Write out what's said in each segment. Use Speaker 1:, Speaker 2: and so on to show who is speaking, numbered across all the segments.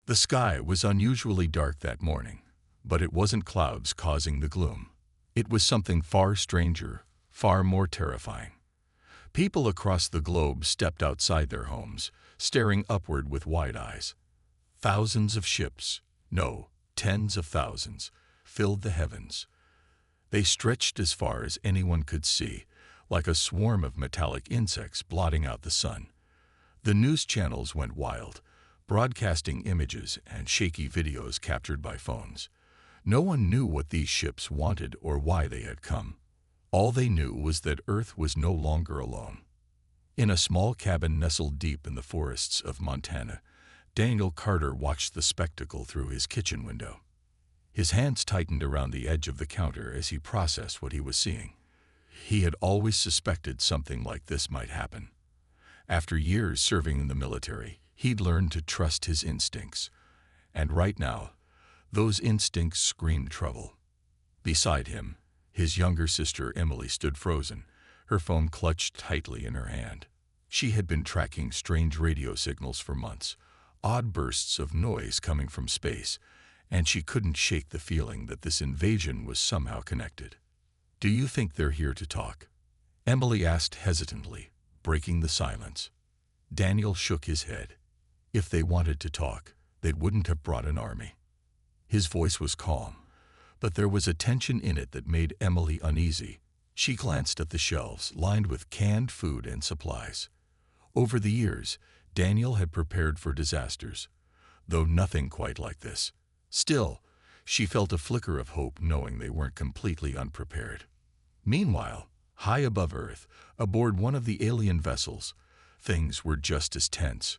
Speaker 1: The sky was unusually dark that morning, but it wasn't clouds causing the gloom. It was something far stranger, far more terrifying. People across the globe stepped outside their homes, staring upward with wide eyes. Thousands of ships, no, tens of thousands, filled the heavens. They stretched as far as anyone could see, like a swarm of metallic insects blotting out the sun. The news channels went wild, broadcasting images and shaky videos captured by phones. No one knew what these ships wanted or why they had come. All they knew was that Earth was no longer alone. In a small cabin nestled deep in the forests of Montana, Daniel Carter watched the spectacle through his kitchen window. His hands tightened around the edge of the counter as he processed what he was seeing. He had always suspected something like this might happen. After years serving in the military, he'd learned to trust his instincts. And right now, those instincts screamed trouble. Beside him, his younger sister Emily stood frozen, her phone clutched tightly in her hand. She had been tracking strange radio signals for months, odd bursts of noise coming from space, and she couldn't shake the feeling that this invasion was somehow connected. "Do you think they're here to talk?" Emily asked hesitantly, breaking the silence. Daniel shook his head. If they wanted to talk, they wouldn't have brought an army. His voice was calm, but there was a tension in it that made Emily uneasy. She glanced at the shelves lined with canned food and supplies. Over the years, Daniel had prepared for disasters, though nothing quite like this. Still, she felt a flicker of hope knowing they weren't completely unprepared. Meanwhile, high above Earth, aboard one of the alien vessels, things were just as tense.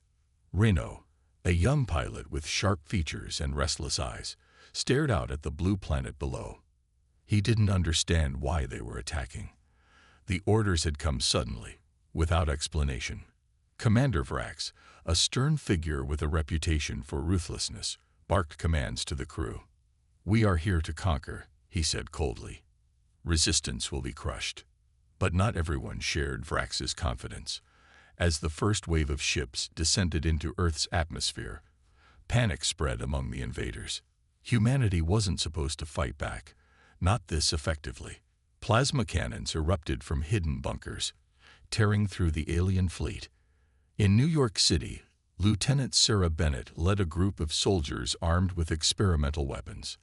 Speaker 1: Reno, a young pilot with sharp features and restless eyes, stared out at the blue planet below. He didn't understand why they were attacking. The orders had come suddenly, without explanation. Commander Vrax, a stern figure with a reputation for ruthlessness, barked commands to the crew. "We are here to conquer," he said coldly. "Resistance will be crushed." But not everyone shared Vrax's confidence. As the first wave of ships descended into Earth's atmosphere, panic spread among the invaders. Humanity wasn't supposed to fight back, not this effectively. Plasma cannons erupted from hidden bunkers, tearing through the alien fleet. In New York City, Lieutenant Sarah Bennett led a group of soldiers armed with experimental weapons.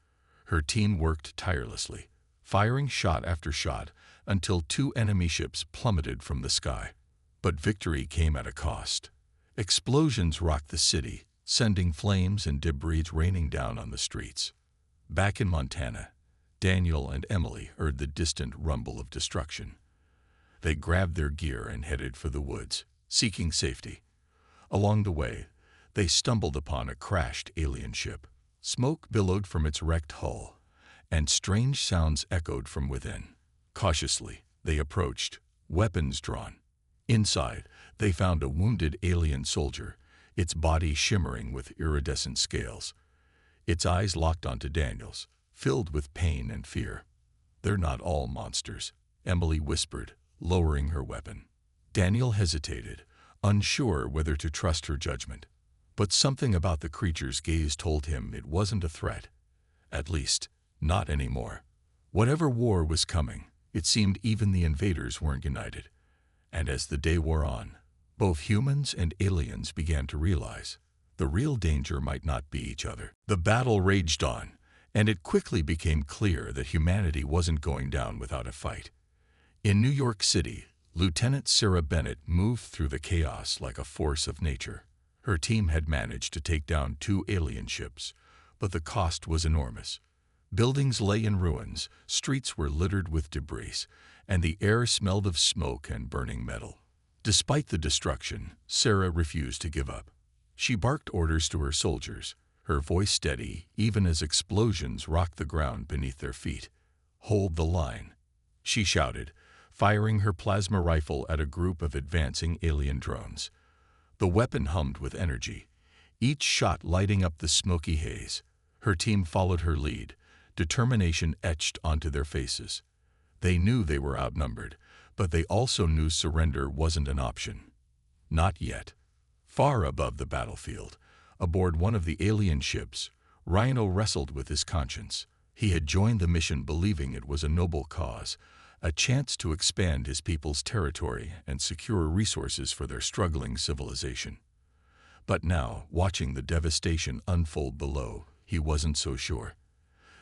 Speaker 1: Her team worked tirelessly, firing shot after shot until 2 enemy ships plummeted from the sky. But victory came at a cost. Explosions rocked the city, sending flames and debris raining down on the streets. Back in Montana, Daniel and Emily heard the distant rumble of destruction. They grabbed their gear and headed for the woods, seeking safety. Along the way, they stumbled upon a crashed alien ship. Smoke billowed from its wrecked hull, and strange sounds echoed from within. Cautiously, they approached, weapons drawn. Inside, they found a wounded alien soldier, its body shimmering with iridescent scales. Its eyes locked onto Daniel's, filled with pain and fear. "They're not all monsters," Emily whispered, lowering her weapon. Daniel hesitated, unsure whether to trust her judgment. But something about the creature's gaze told him it wasn't a threat. At least, not anymore. Whatever war was coming, it seemed even the invaders weren't united. And as the day wore on, both humans and aliens began to realize the real danger might not be each other. The battle raged on, and it quickly became clear that humanity wasn't going down without a fight. In New York City, Lieutenant Sarah Bennett moved through the chaos like a force of nature. Her team had managed to take down 2 alien ships, but the cost was enormous. Buildings lay in ruins, streets were littered with debris, and the air smelled of smoke and burning metal. Despite the destruction, Sarah refused to give up. She barked orders to her soldiers, her voice steady even as explosions rocked the ground beneath their feet. "Hold the line," she shouted, firing her plasma rifle at a group of advancing alien drones. The weapon hummed with energy, each shot lighting up the smoky haze. Her team followed her lead, determination etched onto their faces. They knew they were outnumbered, but they also knew surrender wasn't an option. Not yet. Far above the battlefield, Aboard one of the alien ships, Rhino wrestled with his conscience. He had joined the mission believing it was a noble cause, a chance to expand his people's territory and secure resources for their struggling civilization. But now, watching the devastation unfold below, he wasn't so sure.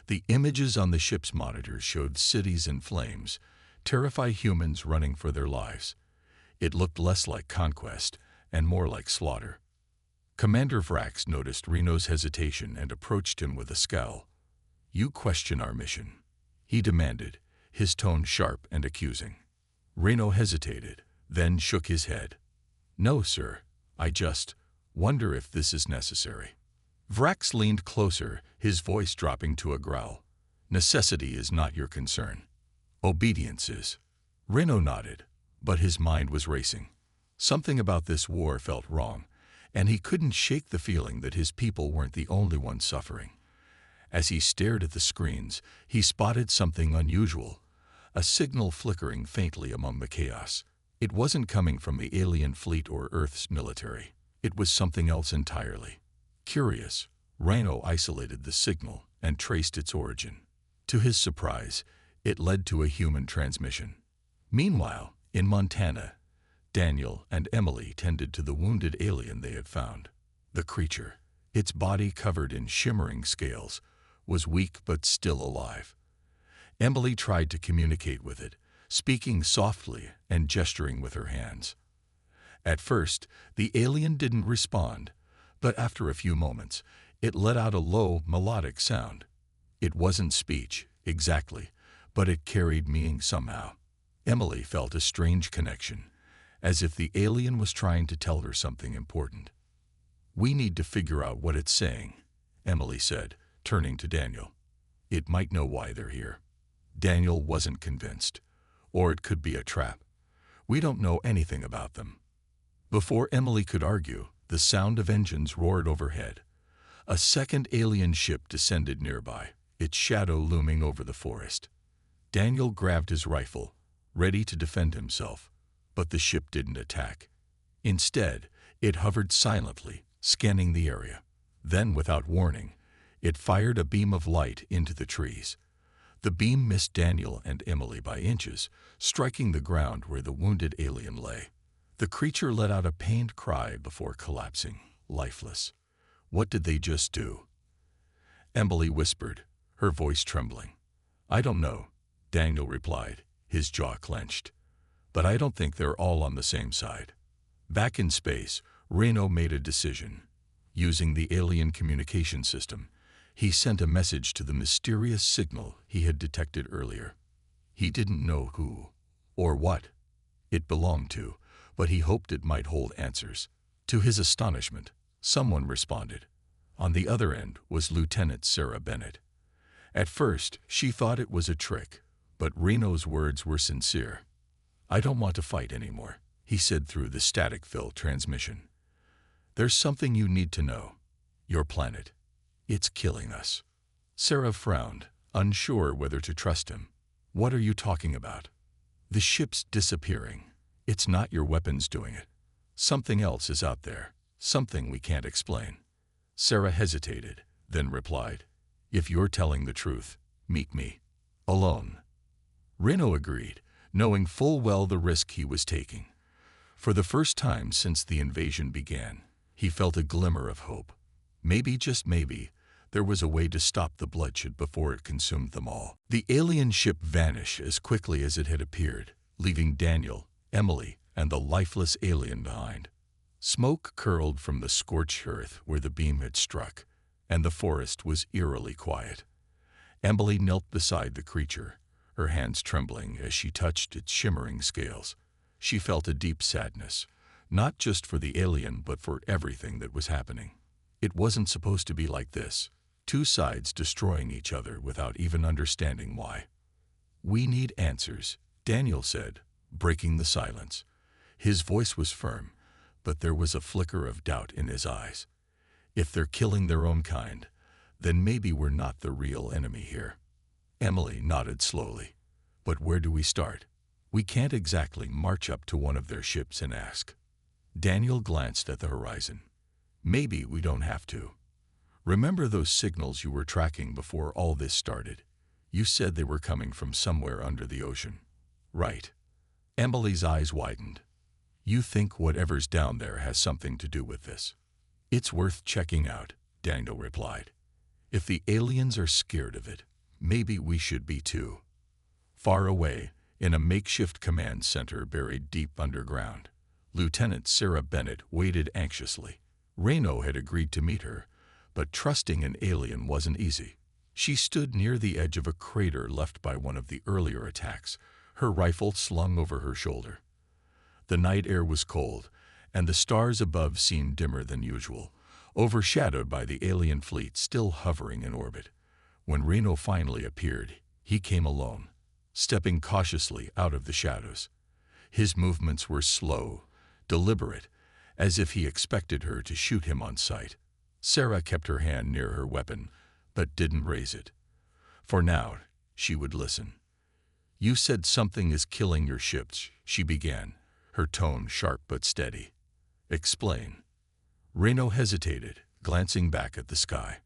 Speaker 1: The images on the ship's monitors showed cities in flames, terrified humans running for their lives. It looked less like conquest and more like slaughter. Commander Vrax noticed Reno's hesitation and approached him with a scowl. "You question our mission?" he demanded, his tone sharp and accusing. Reno hesitated, then shook his head. "No, sir. I just wonder if this is necessary." Vrax leaned closer, his voice dropping to a growl. "Necessity is not your concern. Obedience is." Reno nodded, but his mind was racing. Something about this war felt wrong, and he couldn't shake the feeling that his people weren't the only ones suffering. As he stared at the screens, he spotted something unusual, a signal flickering faintly among the chaos. It wasn't coming from the alien fleet or Earth's military. It was something else entirely. Curious, Rhino isolated the signal and traced its origin. To his surprise, it led to a human transmission. Meanwhile, in Montana, Daniel and Emily tended to the wounded alien they had found. The creature, its body covered in shimmering scales, was weak but still alive. Emily tried to communicate with it, speaking softly and gesturing with her hands. At first, the alien didn't respond, but after a few moments, it let out a low, melodic sound. It wasn't speech, exactly, but it carried meaning somehow. Emily felt a strange connection, as if the alien was trying to tell her something important. "We need to figure out what it's saying," Emily said, turning to Daniel. "It might know why they're here." Daniel wasn't convinced. "Or it could be a trap. We don't know anything about them." Before Emily could argue, the sound of engines roared overhead. A second alien ship descended nearby, its shadow looming over the forest. Daniel grabbed his rifle, ready to defend himself, but the ship didn't attack. Instead, it hovered silently, scanning the area. Then, without warning, it fired a beam of light into the trees. The beam missed Daniel and Emily by inches, striking the ground where the wounded alien lay. The creature let out a pained cry before collapsing, lifeless. "What did they just do?" Emily whispered, her voice trembling. "I don't know," Daniel replied, his jaw clenched. "But I don't think they're all on the same side." Back in space, Reno made a decision. Using the alien communication system, he sent a message to the mysterious signal he had detected earlier. He didn't know who or what it belonged to, but he hoped it might hold answers. To his astonishment, someone responded. On the other end was Lieutenant Sarah Bennett. At first, she thought it was a trick, but Reno's words were sincere. "I don't want to fight anymore," he said through the static-filled transmission. "There's something you need to know. Your planet. It's killing us." Sarah frowned, unsure whether to trust him. "What are you talking about?" "The ship's disappearing. It's not your weapons doing it. Something else is out there, something we can't explain." Sarah hesitated, then replied, "If you're telling the truth, meet me. Alone." Reno agreed, knowing full well the risk he was taking. For the first time since the invasion began, he felt a glimmer of hope. Maybe, just maybe, there was a way to stop the bloodshed before it consumed them all. The alien ship vanished as quickly as it had appeared, leaving Daniel, Emily, and the lifeless alien behind. Smoke curled from the scorched earth where the beam had struck, and the forest was eerily quiet. Emily knelt beside the creature, her hands trembling as she touched its shimmering scales. She felt a deep sadness, not just for the alien but for everything that was happening. It wasn't supposed to be like this, two sides destroying each other without even understanding why. "We need answers," Daniel said, breaking the silence. His voice was firm, but there was a flicker of doubt in his eyes. "If they're killing their own kind, then maybe we're not the real enemy here." Emily nodded slowly. "But where do we start? We can't exactly march up to one of their ships and ask." Daniel glanced at the horizon. Maybe we don't have to. Remember those signals you were tracking before all this started? You said they were coming from somewhere under the ocean. Right. Emily's eyes widened. You think whatever's down there has something to do with this? It's worth checking out, Daniel replied. If the aliens are scared of it, maybe we should be too. Far away, in a makeshift command center buried deep underground, Lieutenant Sarah Bennett waited anxiously. Reno had agreed to meet her, but trusting an alien wasn't easy. She stood near the edge of a crater left by one of the earlier attacks, her rifle slung over her shoulder. The night air was cold, and the stars above seemed dimmer than usual, overshadowed by the alien fleet still hovering in orbit. When Reno finally appeared, he came alone, stepping cautiously out of the shadows. His movements were slow, deliberate, as if he expected her to shoot him on sight. Sarah kept her hand near her weapon, but didn't raise it. For now, she would listen. You said something is killing your ships, she began, her tone sharp but steady. Explain. Reno hesitated, glancing back at the sky.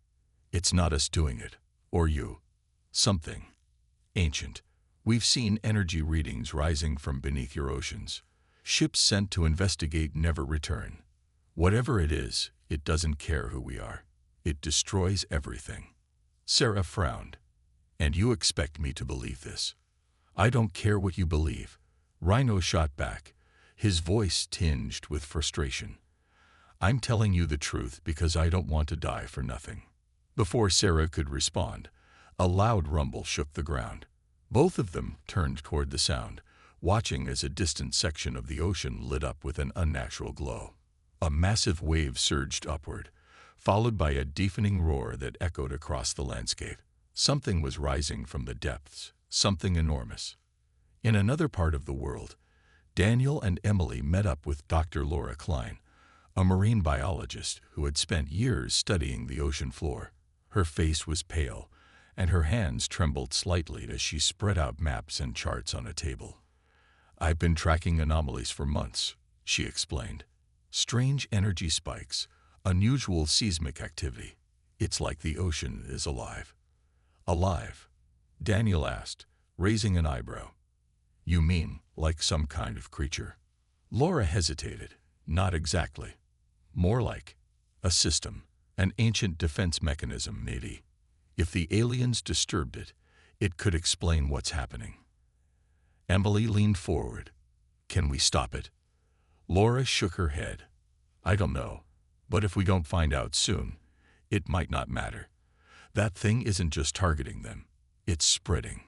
Speaker 1: It's not us doing it, or you. Something ancient. We've seen energy readings rising from beneath your oceans. Ships sent to investigate never return. Whatever it is, it doesn't care who we are. It destroys everything. Sarah frowned. And you expect me to believe this? I don't care what you believe. Rhino shot back, his voice tinged with frustration. I'm telling you the truth because I don't want to die for nothing. Before Sarah could respond, a loud rumble shook the ground. Both of them turned toward the sound, watching as a distant section of the ocean lit up with an unnatural glow. A massive wave surged upward, followed by a deafening roar that echoed across the landscape. Something was rising from the depths, something enormous. In another part of the world, Daniel and Emily met up with Dr. Laura Klein, a marine biologist who had spent years studying the ocean floor. Her face was pale, and her hands trembled slightly as she spread out maps and charts on a table. I've been tracking anomalies for months, she explained. Strange energy spikes, unusual seismic activity. It's like the ocean is alive. Alive? Daniel asked, raising an eyebrow. You mean like some kind of creature? Laura hesitated. Not exactly. More like a system, an ancient defense mechanism, maybe. If the aliens disturbed it, it could explain what's happening. Emily leaned forward. Can we stop it? Laura shook her head. I don't know, but if we don't find out soon, it might not matter. That thing isn't just targeting them, it's spreading.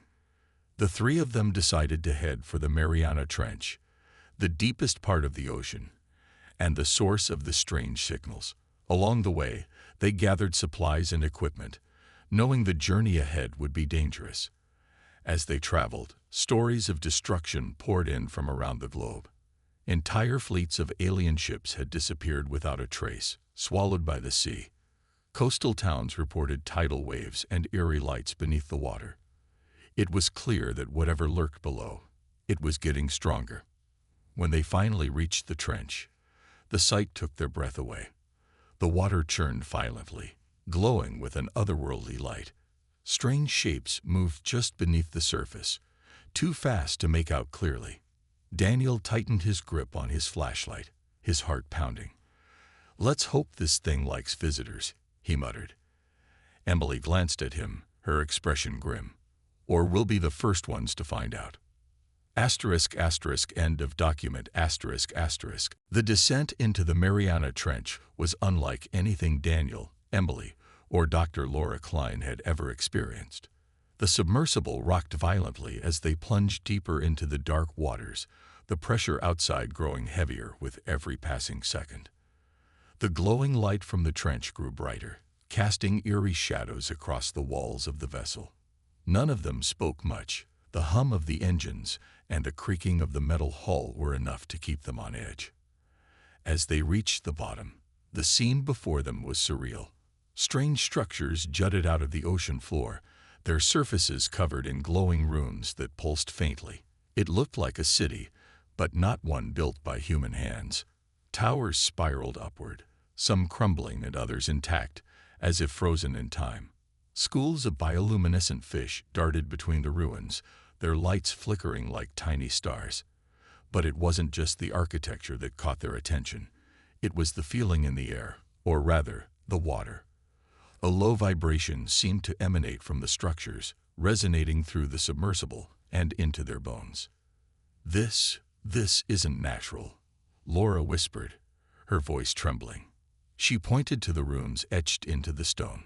Speaker 1: The three of them decided to head for the Mariana Trench, the deepest part of the ocean, and the source of the strange signals. Along the way, they gathered supplies and equipment, knowing the journey ahead would be dangerous. As they traveled, stories of destruction poured in from around the globe. Entire fleets of alien ships had disappeared without a trace, swallowed by the sea. Coastal towns reported tidal waves and eerie lights beneath the water. It was clear that whatever lurked below, it was getting stronger. When they finally reached the trench, the sight took their breath away. The water churned violently, glowing with an otherworldly light. Strange shapes moved just beneath the surface, too fast to make out clearly. Daniel tightened his grip on his flashlight, his heart pounding. Let's hope this thing likes visitors, he muttered. Emily glanced at him, her expression grim. Or we'll be the first ones to find out. End of document. The descent into the Mariana Trench was unlike anything Daniel, Emily, or Dr. Laura Klein had ever experienced. The submersible rocked violently as they plunged deeper into the dark waters, the pressure outside growing heavier with every passing second. The glowing light from the trench grew brighter, casting eerie shadows across the walls of the vessel. None of them spoke much. The hum of the engines and the creaking of the metal hull were enough to keep them on edge. As they reached the bottom, the scene before them was surreal. Strange structures jutted out of the ocean floor, their surfaces covered in glowing runes that pulsed faintly. It looked like a city, but not one built by human hands. Towers spiraled upward, some crumbling and others intact, as if frozen in time. Schools of bioluminescent fish darted between the ruins, their lights flickering like tiny stars. But it wasn't just the architecture that caught their attention. It was the feeling in the air, or rather, the water. A low vibration seemed to emanate from the structures, resonating through the submersible and into their bones. This isn't natural," Laura whispered, her voice trembling. She pointed to the runes etched into the stone.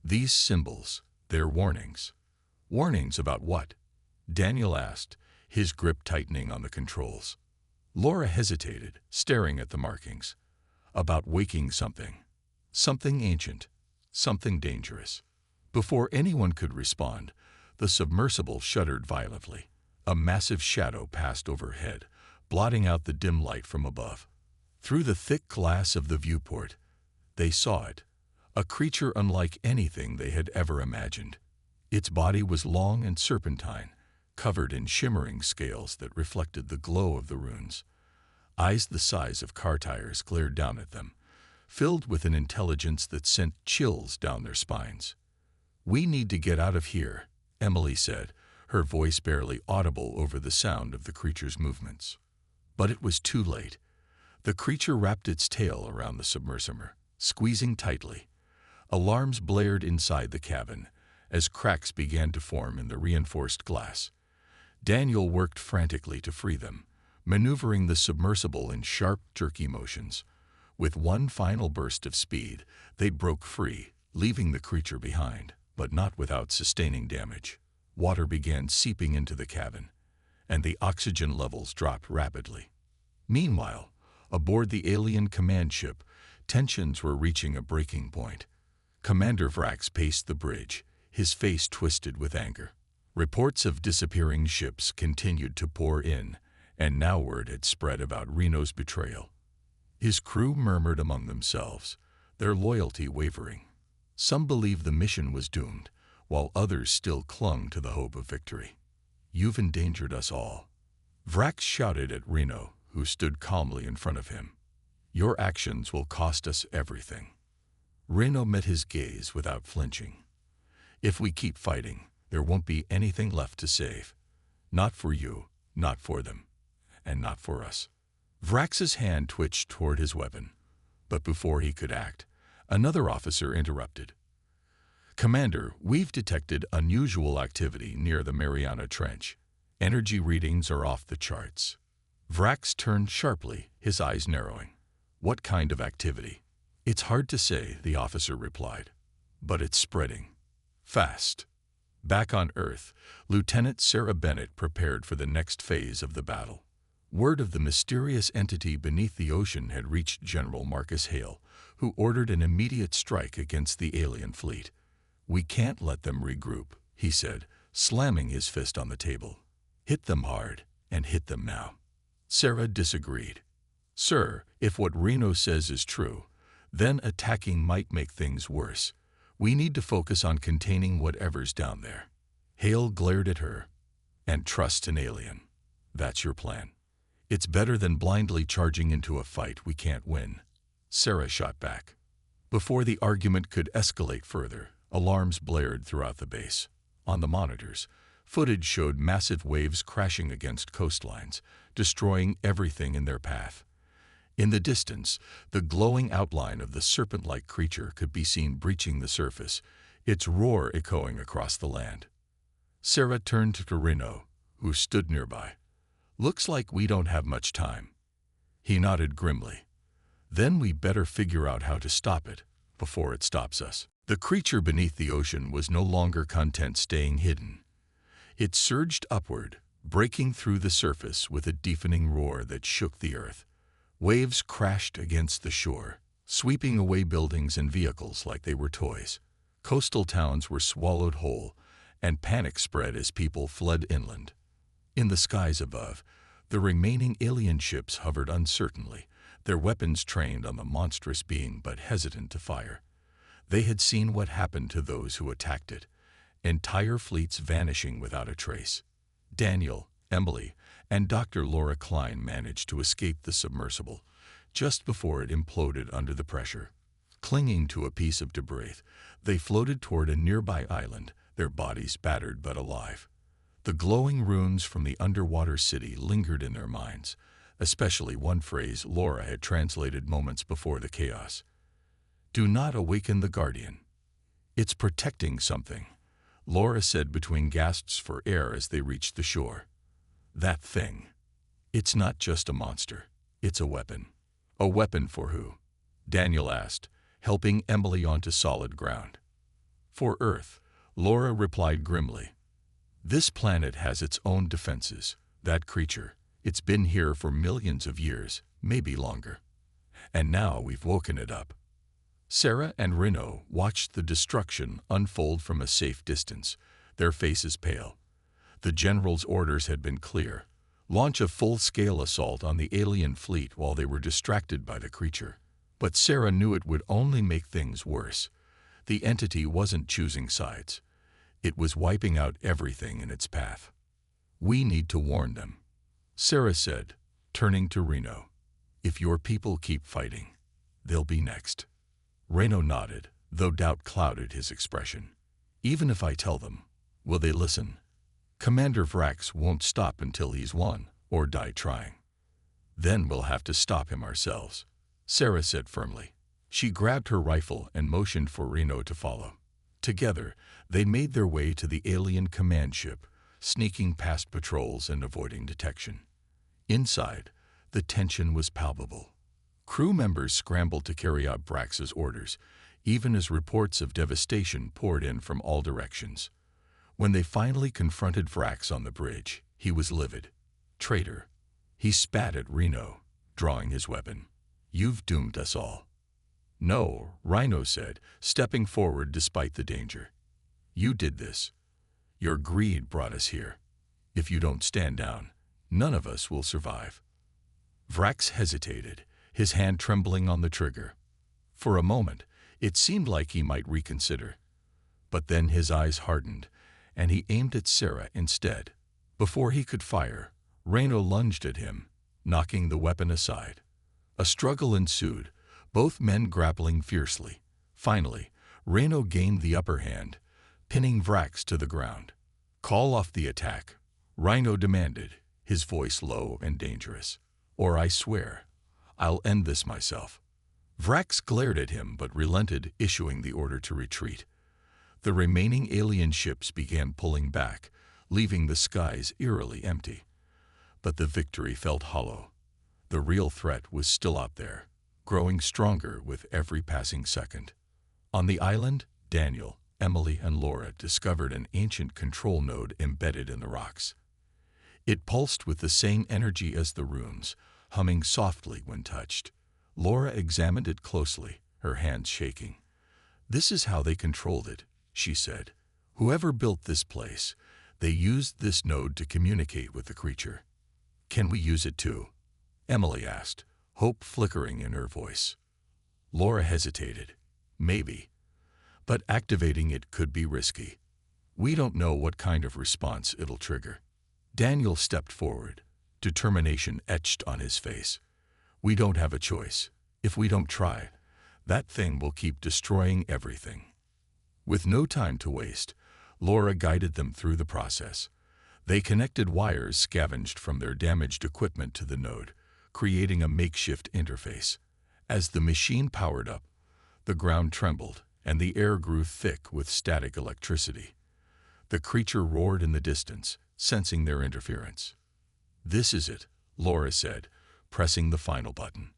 Speaker 1: "These symbols, they're warnings." "Warnings about what?" Daniel asked, his grip tightening on the controls. Laura hesitated, staring at the markings. "About waking something. Something ancient. Something dangerous." Before anyone could respond, the submersible shuddered violently. A massive shadow passed overhead, blotting out the dim light from above. Through the thick glass of the viewport, they saw it, a creature unlike anything they had ever imagined. Its body was long and serpentine, covered in shimmering scales that reflected the glow of the runes. Eyes the size of car tires glared down at them, filled with an intelligence that sent chills down their spines. "We need to get out of here," Emily said, her voice barely audible over the sound of the creature's movements. But it was too late. The creature wrapped its tail around the submersible, squeezing tightly. Alarms blared inside the cabin as cracks began to form in the reinforced glass. Daniel worked frantically to free them, maneuvering the submersible in sharp, jerky motions. With one final burst of speed, they broke free, leaving the creature behind, but not without sustaining damage. Water began seeping into the cabin, and the oxygen levels dropped rapidly. Meanwhile, aboard the alien command ship, tensions were reaching a breaking point. Commander Vrax paced the bridge, his face twisted with anger. Reports of disappearing ships continued to pour in, and now word had spread about Reno's betrayal. His crew murmured among themselves, their loyalty wavering. Some believed the mission was doomed, while others still clung to the hope of victory. "You've endangered us all," Vrax shouted at Reno, who stood calmly in front of him. "Your actions will cost us everything." Reno met his gaze without flinching. "If we keep fighting, there won't be anything left to save. Not for you, not for them, and not for us." Vrax's hand twitched toward his weapon, but before he could act, another officer interrupted. "Commander, we've detected unusual activity near the Mariana Trench. Energy readings are off the charts." Vrax turned sharply, his eyes narrowing. "What kind of activity?" "It's hard to say," the officer replied, "but it's spreading. Fast." Back on Earth, Lieutenant Sarah Bennett prepared for the next phase of the battle. Word of the mysterious entity beneath the ocean had reached General Marcus Hale, who ordered an immediate strike against the alien fleet. "We can't let them regroup," he said, slamming his fist on the table. "Hit them hard, and hit them now." Sarah disagreed. "Sir, if what Reno says is true, then attacking might make things worse. We need to focus on containing whatever's down there." Hale glared at her. "And trust an alien. That's your plan." "It's better than blindly charging into a fight we can't win," Sarah shot back. Before the argument could escalate further, alarms blared throughout the base. On the monitors, footage showed massive waves crashing against coastlines, destroying everything in their path. In the distance, the glowing outline of the serpent-like creature could be seen breaching the surface, its roar echoing across the land. Sarah turned to Reno, who stood nearby. "Looks like we don't have much time." He nodded grimly. "Then we better figure out how to stop it, before it stops us." The creature beneath the ocean was no longer content staying hidden. It surged upward, breaking through the surface with a deafening roar that shook the earth. Waves crashed against the shore, sweeping away buildings and vehicles like they were toys. Coastal towns were swallowed whole, and panic spread as people fled inland. In the skies above, the remaining alien ships hovered uncertainly, their weapons trained on the monstrous being but hesitant to fire. They had seen what happened to those who attacked it, entire fleets vanishing without a trace. Daniel, Emily, and Dr. Laura Klein managed to escape the submersible, just before it imploded under the pressure. Clinging to a piece of debris, they floated toward a nearby island, their bodies battered but alive. The glowing runes from the underwater city lingered in their minds, especially one phrase Laura had translated moments before the chaos. "Do not awaken the Guardian. It's protecting something," Laura said between gasps for air as they reached the shore. "That thing. It's not just a monster. It's a weapon." "A weapon for who?" Daniel asked, helping Emily onto solid ground. "For Earth," Laura replied grimly. "This planet has its own defenses. That creature, it's been here for millions of years, maybe longer. And now we've woken it up." Sarah and Reno watched the destruction unfold from a safe distance, their faces pale. The general's orders had been clear: launch a full-scale assault on the alien fleet while they were distracted by the creature. But Sarah knew it would only make things worse. The entity wasn't choosing sides. It was wiping out everything in its path. "We need to warn them," Sarah said, turning to Reno. "If your people keep fighting, they'll be next." Reno nodded, though doubt clouded his expression. "Even if I tell them, will they listen? Commander Vrax won't stop until he's won, or die trying." "Then we'll have to stop him ourselves," Sarah said firmly. She grabbed her rifle and motioned for Reno to follow. Together, they made their way to the alien command ship, sneaking past patrols and avoiding detection. Inside, the tension was palpable. Crew members scrambled to carry out Vrax's orders, even as reports of devastation poured in from all directions. When they finally confronted Vrax on the bridge, he was livid. "Traitor." He spat at Reno, drawing his weapon. "You've doomed us all." "No," Rhino said, stepping forward despite the danger. "You did this. Your greed brought us here. If you don't stand down, none of us will survive." Vrax hesitated, his hand trembling on the trigger. For a moment, it seemed like he might reconsider. But then his eyes hardened, and he aimed at Sarah instead. Before he could fire, Reno lunged at him, knocking the weapon aside. A struggle ensued, both men grappling fiercely. Finally, Reno gained the upper hand, pinning Vrax to the ground. "Call off the attack," Rhino demanded, his voice low and dangerous. "Or I swear, I'll end this myself." Vrax glared at him but relented, issuing the order to retreat. The remaining alien ships began pulling back, leaving the skies eerily empty. But the victory felt hollow. The real threat was still out there, growing stronger with every passing second. On the island, Daniel, Emily, and Laura discovered an ancient control node embedded in the rocks. It pulsed with the same energy as the runes, humming softly when touched. Laura examined it closely, her hands shaking. "This is how they controlled it," she said. "Whoever built this place, they used this node to communicate with the creature." "Can we use it too?" Emily asked, hope flickering in her voice. Laura hesitated. "Maybe. But activating it could be risky. We don't know what kind of response it'll trigger." Daniel stepped forward, determination etched on his face. "We don't have a choice. If we don't try, that thing will keep destroying everything." With no time to waste, Laura guided them through the process. They connected wires scavenged from their damaged equipment to the node, creating a makeshift interface. As the machine powered up, the ground trembled and the air grew thick with static electricity. The creature roared in the distance, sensing their interference. "This is it," Laura said, pressing the final button.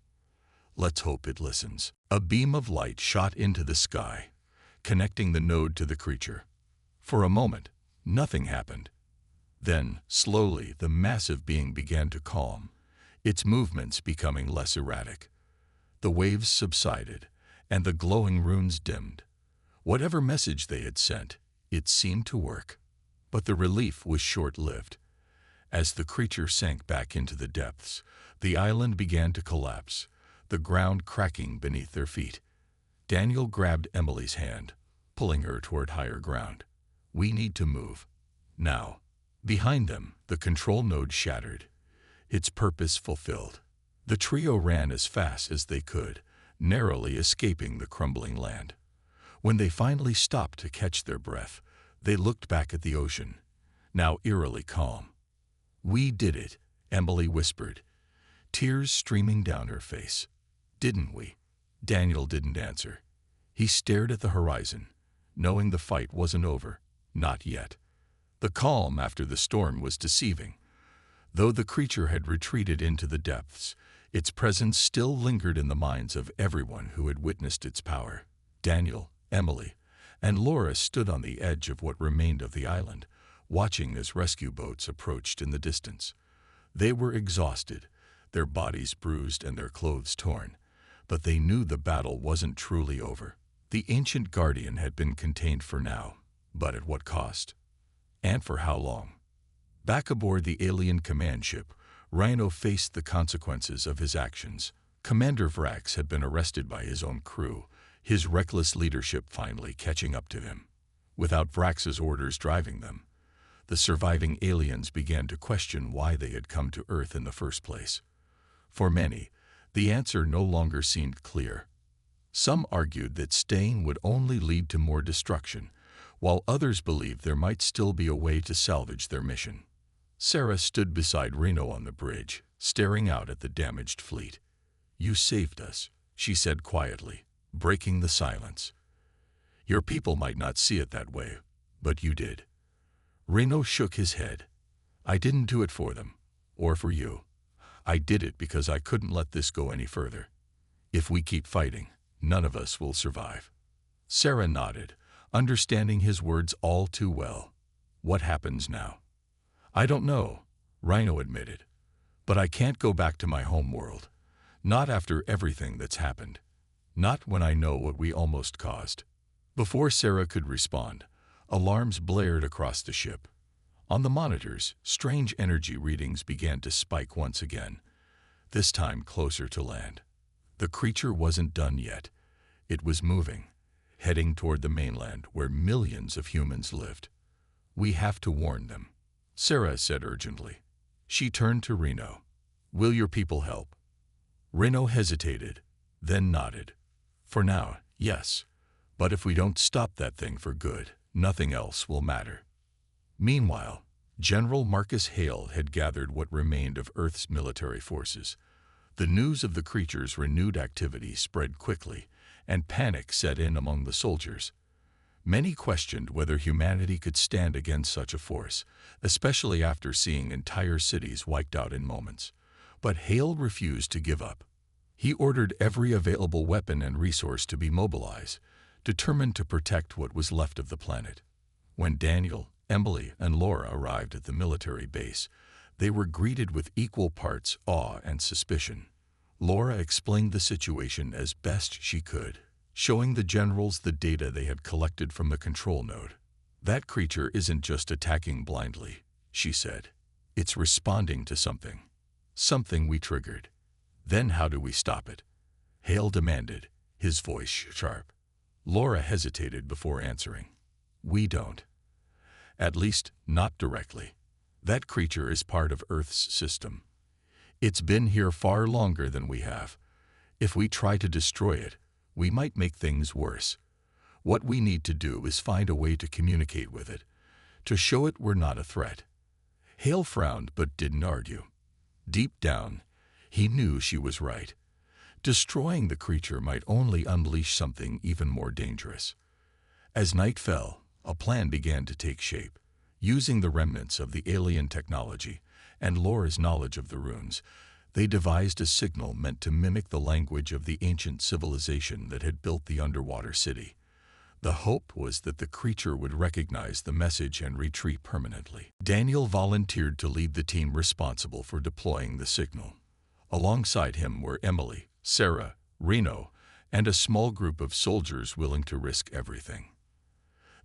Speaker 1: "Let's hope it listens." A beam of light shot into the sky, connecting the node to the creature. For a moment, nothing happened. Then, slowly, the massive being began to calm, its movements becoming less erratic. The waves subsided, and the glowing runes dimmed. Whatever message they had sent, it seemed to work. But the relief was short-lived. As the creature sank back into the depths, the island began to collapse, the ground cracking beneath their feet. Daniel grabbed Emily's hand, pulling her toward higher ground. "We need to move. Now." Behind them, the control node shattered, its purpose fulfilled. The trio ran as fast as they could, narrowly escaping the crumbling land. When they finally stopped to catch their breath, they looked back at the ocean, now eerily calm. "We did it," Emily whispered, tears streaming down her face. "Didn't we?" Daniel didn't answer. He stared at the horizon, knowing the fight wasn't over. Not yet. The calm after the storm was deceiving. Though the creature had retreated into the depths, its presence still lingered in the minds of everyone who had witnessed its power. Daniel, Emily, and Laura stood on the edge of what remained of the island, watching as rescue boats approached in the distance. They were exhausted, their bodies bruised and their clothes torn, but they knew the battle wasn't truly over. The ancient guardian had been contained for now, but at what cost? And for how long? Back aboard the alien command ship, Rhino faced the consequences of his actions. Commander Vrax had been arrested by his own crew, his reckless leadership finally catching up to him. Without Vrax's orders driving them, the surviving aliens began to question why they had come to Earth in the first place. For many, the answer no longer seemed clear. Some argued that staying would only lead to more destruction, while others believed there might still be a way to salvage their mission. Sarah stood beside Reno on the bridge, staring out at the damaged fleet. "You saved us," she said quietly, breaking the silence. "Your people might not see it that way, but you did." Reno shook his head. "I didn't do it for them, or for you. I did it because I couldn't let this go any further. If we keep fighting, none of us will survive." Sarah nodded, understanding his words all too well. "What happens now?" "I don't know," Rhino admitted. "But I can't go back to my home world. Not after everything that's happened. Not when I know what we almost caused." Before Sarah could respond, alarms blared across the ship. On the monitors, strange energy readings began to spike once again, this time closer to land. The creature wasn't done yet. It was moving, heading toward the mainland where millions of humans lived. "We have to warn them," Sarah said urgently. She turned to Reno. "Will your people help?" Reno hesitated, then nodded. "For now, yes. But if we don't stop that thing for good, nothing else will matter." Meanwhile, General Marcus Hale had gathered what remained of Earth's military forces. The news of the creature's renewed activity spread quickly, and panic set in among the soldiers. Many questioned whether humanity could stand against such a force, especially after seeing entire cities wiped out in moments. But Hale refused to give up. He ordered every available weapon and resource to be mobilized, determined to protect what was left of the planet. When Daniel, Emily, and Laura arrived at the military base, they were greeted with equal parts awe and suspicion. Laura explained the situation as best she could, showing the generals the data they had collected from the control node. "That creature isn't just attacking blindly," she said. "It's responding to something. Something we triggered. Then how do we stop it?" Hale demanded, his voice sharp. Laura hesitated before answering. "We don't. At least, not directly. That creature is part of Earth's system. It's been here far longer than we have. If we try to destroy it, we might make things worse. What we need to do is find a way to communicate with it, to show it we're not a threat." Hale frowned but didn't argue. Deep down, he knew she was right. Destroying the creature might only unleash something even more dangerous. As night fell, a plan began to take shape. Using the remnants of the alien technology and Laura's knowledge of the runes, they devised a signal meant to mimic the language of the ancient civilization that had built the underwater city. The hope was that the creature would recognize the message and retreat permanently. Daniel volunteered to lead the team responsible for deploying the signal. Alongside him were Emily, Sarah, Reno, and a small group of soldiers willing to risk everything.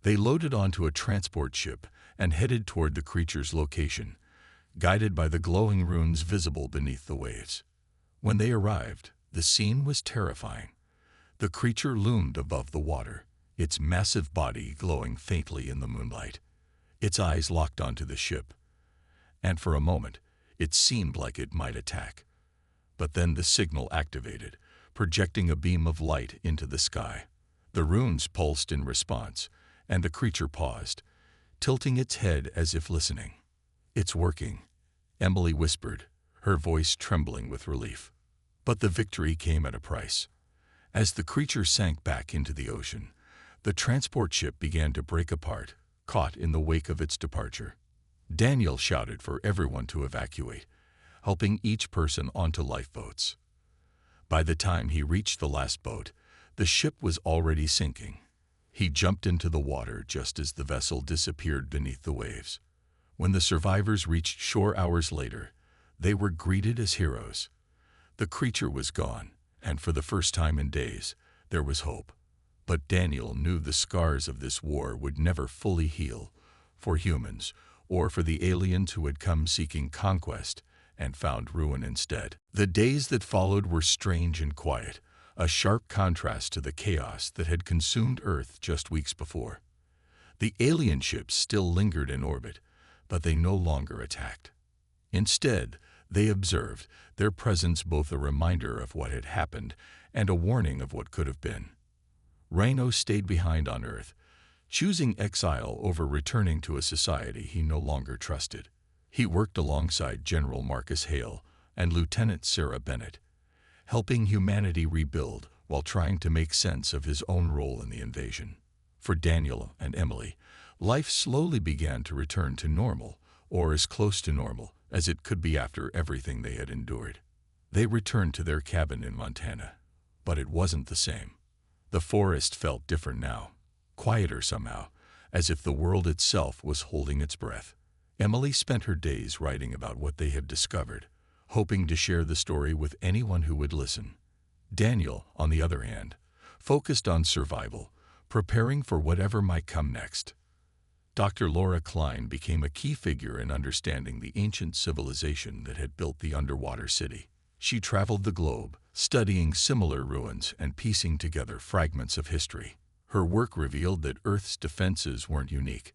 Speaker 1: They loaded onto a transport ship and headed toward the creature's location, guided by the glowing runes visible beneath the waves. When they arrived, the scene was terrifying. The creature loomed above the water, its massive body glowing faintly in the moonlight. Its eyes locked onto the ship, and for a moment, it seemed like it might attack. But then the signal activated, projecting a beam of light into the sky. The runes pulsed in response, and the creature paused, tilting its head as if listening. "It's working," Emily whispered, her voice trembling with relief. But the victory came at a price. As the creature sank back into the ocean, the transport ship began to break apart, caught in the wake of its departure. Daniel shouted for everyone to evacuate, helping each person onto lifeboats. By the time he reached the last boat, the ship was already sinking. He jumped into the water just as the vessel disappeared beneath the waves. When the survivors reached shore hours later, they were greeted as heroes. The creature was gone, and for the first time in days, there was hope. But Daniel knew the scars of this war would never fully heal, for humans, or for the aliens who had come seeking conquest and found ruin instead. The days that followed were strange and quiet, a sharp contrast to the chaos that had consumed Earth just weeks before. The alien ships still lingered in orbit, but they no longer attacked. Instead, they observed, their presence both a reminder of what had happened and a warning of what could have been. Reno stayed behind on Earth, choosing exile over returning to a society he no longer trusted. He worked alongside General Marcus Hale and Lieutenant Sarah Bennett, helping humanity rebuild while trying to make sense of his own role in the invasion. For Daniel and Emily, life slowly began to return to normal, or as close to normal as it could be after everything they had endured. They returned to their cabin in Montana, but it wasn't the same. The forest felt different now, quieter somehow, as if the world itself was holding its breath. Emily spent her days writing about what they had discovered, hoping to share the story with anyone who would listen. Daniel, on the other hand, focused on survival, preparing for whatever might come next. Dr. Laura Klein became a key figure in understanding the ancient civilization that had built the underwater city. She traveled the globe, studying similar ruins and piecing together fragments of history. Her work revealed that Earth's defenses weren't unique.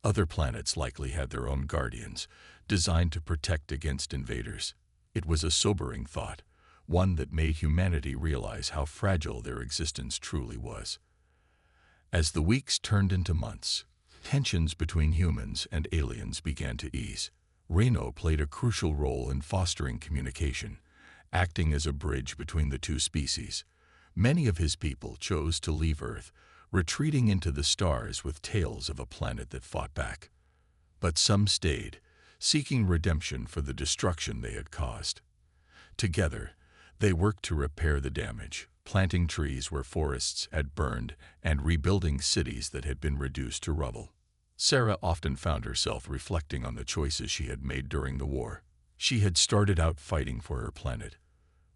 Speaker 1: Other planets likely had their own guardians, designed to protect against invaders. It was a sobering thought, one that made humanity realize how fragile their existence truly was. As the weeks turned into months, tensions between humans and aliens began to ease. Reno played a crucial role in fostering communication, acting as a bridge between the two species. Many of his people chose to leave Earth, retreating into the stars with tales of a planet that fought back. But some stayed, seeking redemption for the destruction they had caused. Together, they worked to repair the damage, planting trees where forests had burned and rebuilding cities that had been reduced to rubble. Sarah often found herself reflecting on the choices she had made during the war. She had started out fighting for her planet,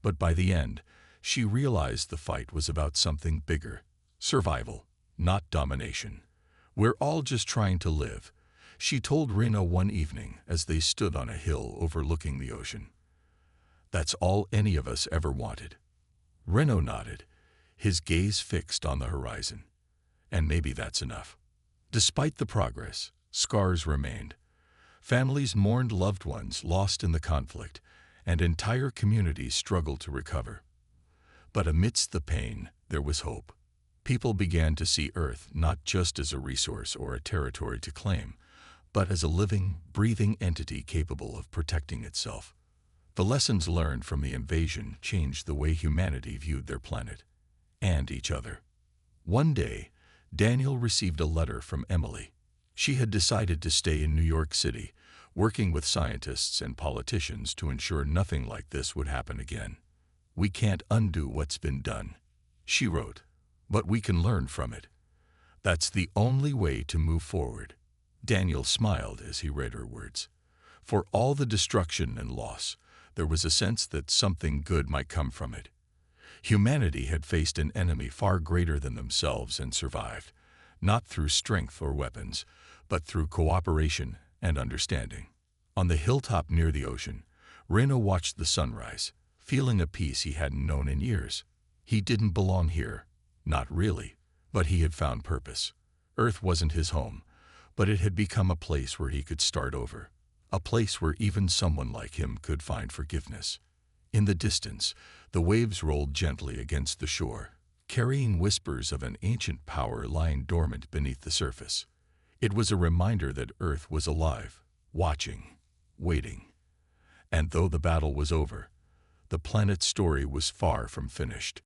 Speaker 1: but by the end, she realized the fight was about something bigger: survival, not domination. "We're all just trying to live," she told Reno one evening as they stood on a hill overlooking the ocean. "That's all any of us ever wanted." Reno nodded, his gaze fixed on the horizon. "And maybe that's enough." Despite the progress, scars remained. Families mourned loved ones lost in the conflict, and entire communities struggled to recover. But amidst the pain, there was hope. People began to see Earth not just as a resource or a territory to claim, but as a living, breathing entity capable of protecting itself. The lessons learned from the invasion changed the way humanity viewed their planet and each other. One day, Daniel received a letter from Emily. She had decided to stay in New York City, working with scientists and politicians to ensure nothing like this would happen again. "We can't undo what's been done," she wrote, "but we can learn from it. That's the only way to move forward." Daniel smiled as he read her words. For all the destruction and loss, there was a sense that something good might come from it. Humanity had faced an enemy far greater than themselves and survived, not through strength or weapons, but through cooperation and understanding. On the hilltop near the ocean, Reno watched the sunrise, feeling a peace he hadn't known in years. He didn't belong here, not really, but he had found purpose. Earth wasn't his home, but it had become a place where he could start over, a place where even someone like him could find forgiveness. In the distance, the waves rolled gently against the shore, carrying whispers of an ancient power lying dormant beneath the surface. It was a reminder that Earth was alive, watching, waiting. And though the battle was over, the planet's story was far from finished.